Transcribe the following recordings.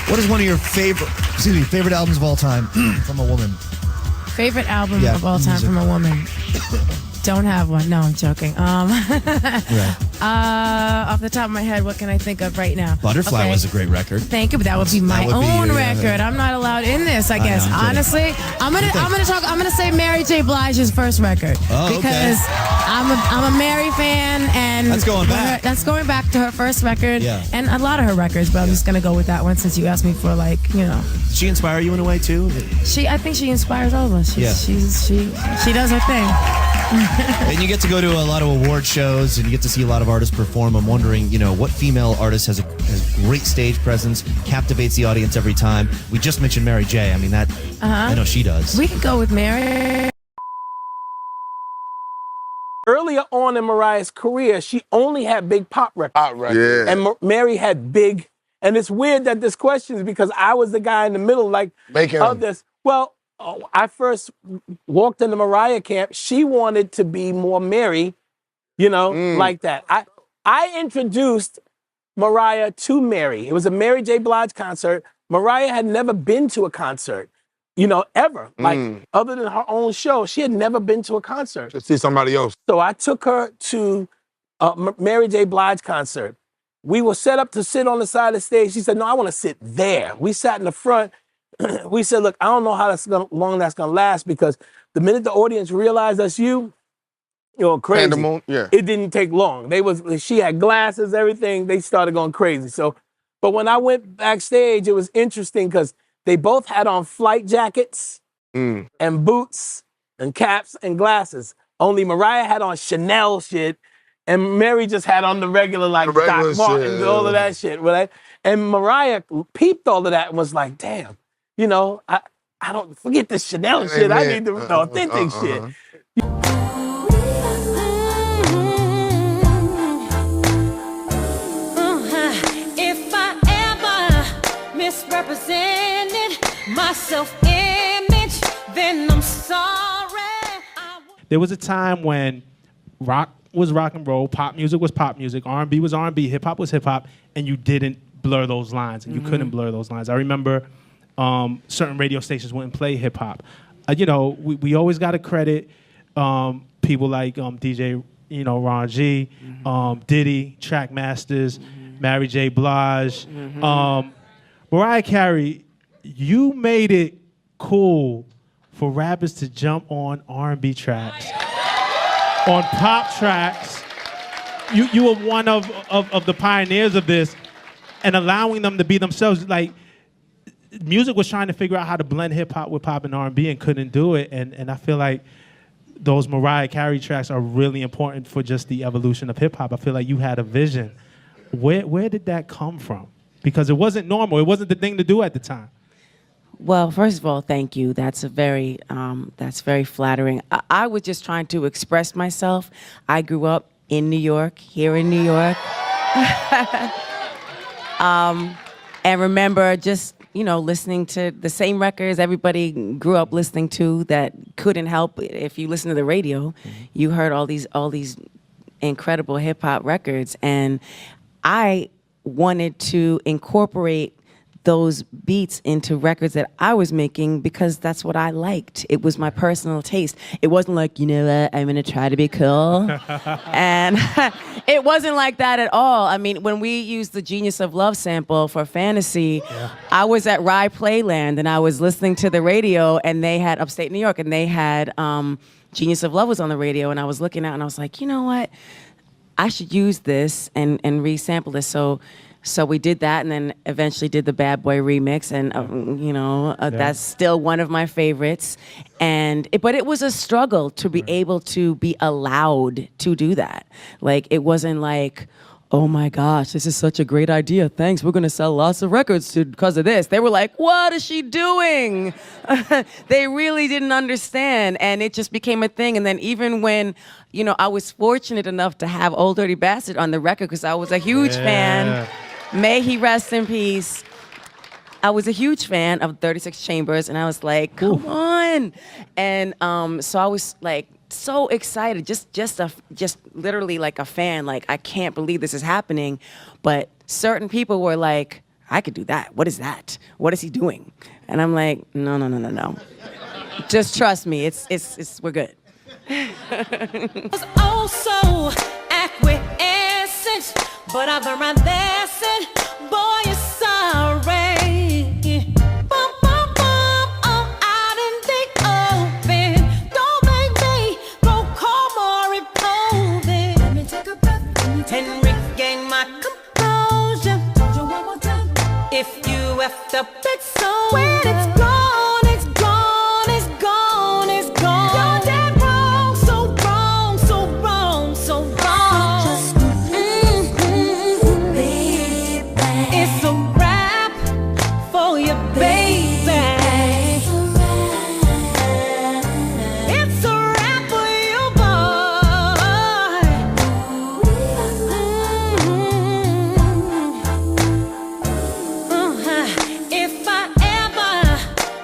What is one of your favorite albums of all time from a woman? Favorite album of all time from a woman? Don't have one. No, I'm joking. Right. Off the top of my head, what can I think of right now? Butterfly was a great record. Thank you, but that would be my own record. I'm not allowed in this, I guess. Honestly, I'm gonna say Mary J. Blige's first record because I'm a Mary fan, and that's going back. That's going back to her first record, yeah. And a lot of her records. But I'm just gonna go with that one since you asked me for Did she inspire you in a way too? I think she inspires all of us. She does her thing. And you get to go to a lot of award shows, and you get to see a lot of artists perform. I'm wondering, what female artist has great stage presence, captivates the audience every time? We just mentioned Mary J. I mean, I know she does. We could go with Mary. Earlier on in Mariah's career, she only had big pop records. Yeah. And Mary had big, and it's weird that this question is because I was the guy in the middle, of this. Well, I first walked into Mariah camp. She wanted to be more Mary, like that. I introduced Mariah to Mary. It was a Mary J. Blige concert. Mariah had never been to a concert, ever. Other than her own show, she had never been to a concert. To see somebody else. So I took her to a Mary J. Blige concert. We were set up to sit on the side of the stage. She said, no, I want to sit there. We sat in the front. We said, look, I don't know how long that's going to last, because the minute the audience realized that's you, crazy. Pandemonium, yeah. It didn't take long. She had glasses, everything. They started going crazy. So, but when I went backstage, it was interesting because they both had on flight jackets and boots and caps and glasses. Only Mariah had on Chanel shit, and Mary just had on the regular Doc Martens and all of that shit. Right? And Mariah peeped all of that and was like, damn. I don't forget the Chanel shit. I need the authentic shit. If I ever misrepresented my self-image, then I'm sorry. There was a time when rock was rock and roll, pop music was pop music, R&B was R&B, hip hop was hip hop, and you didn't blur those lines, and you couldn't blur those lines. I remember certain radio stations wouldn't play hip hop. We always got to credit people like DJ, Ron G, Diddy, Track Masters, Mary J. Blige, Mariah Carey. You made it cool for rappers to jump on R&B tracks, on pop tracks. You were one of the pioneers of this, and allowing them to be themselves. Music was trying to figure out how to blend hip hop with pop and R&B and couldn't do it. And I feel like those Mariah Carey tracks are really important for just the evolution of hip hop. I feel like you had a vision. Where did that come from? Because it wasn't normal. It wasn't the thing to do at the time. Well, first of all, thank you. That's very flattering. I was just trying to express myself. I grew up in New York, here in New York. And remember just, listening to the same records everybody grew up listening to that couldn't help. If you listen to the radio, you heard all these incredible hip hop records. And I wanted to incorporate those beats into records that I was making because that's what I liked. It was my personal taste. It wasn't like, I'm gonna try to be cool. And it wasn't like that at all. I mean, when we used the Genius of Love sample for Fantasy, I was at Rye Playland and I was listening to the radio, and they had Upstate New York, and they had Genius of Love was on the radio, and I was looking out and I was like, you know what? I should use this and resample this. So we did that, and then eventually did the Bad Boy remix, and that's still one of my favorites. But it was a struggle to be able to be allowed to do that. It wasn't like, oh my gosh, this is such a great idea. Thanks, we're gonna sell lots of records because of this. They were like, what is she doing? They really didn't understand, and it just became a thing. And then even when, I was fortunate enough to have Old Dirty Bastard on the record because I was a huge fan. May he rest in peace. I was a huge fan of 36 Chambers, and I was like, come on. And so I was so excited, just literally like a fan, I can't believe this is happening. But certain people were like, I could do that. What is that? What is he doing? And I'm like, no. Just trust me. It's we're good. Was also acquiescent, but I've learned my lesson. Boy, you're sorry. Bum, bum, bum, out in the open. Don't make me go calm or impulsive. Let me take a breath and regain my composure. Told you one more time. If you effed up, it's so when it's gone, it's gone, it's gone, it's gone. You're dead wrong, so wrong, so wrong, so wrong. It's a wrap for you, baby. It's a wrap for you, boy. If I ever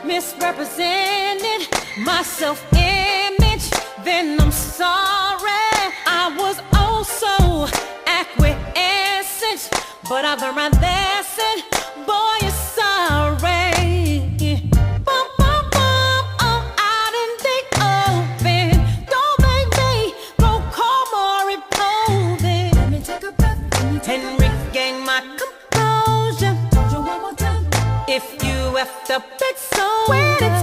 misrepresented my self-image, then I'm sorry. I was also acquiescent, but I've learned my lesson. Boy, you're sorry. Bum, bum, bum, out in the open. Don't make me go calm or impulsive. Let me take a breath and regain my composure. Told you one more time. If you effed up, it's so when it's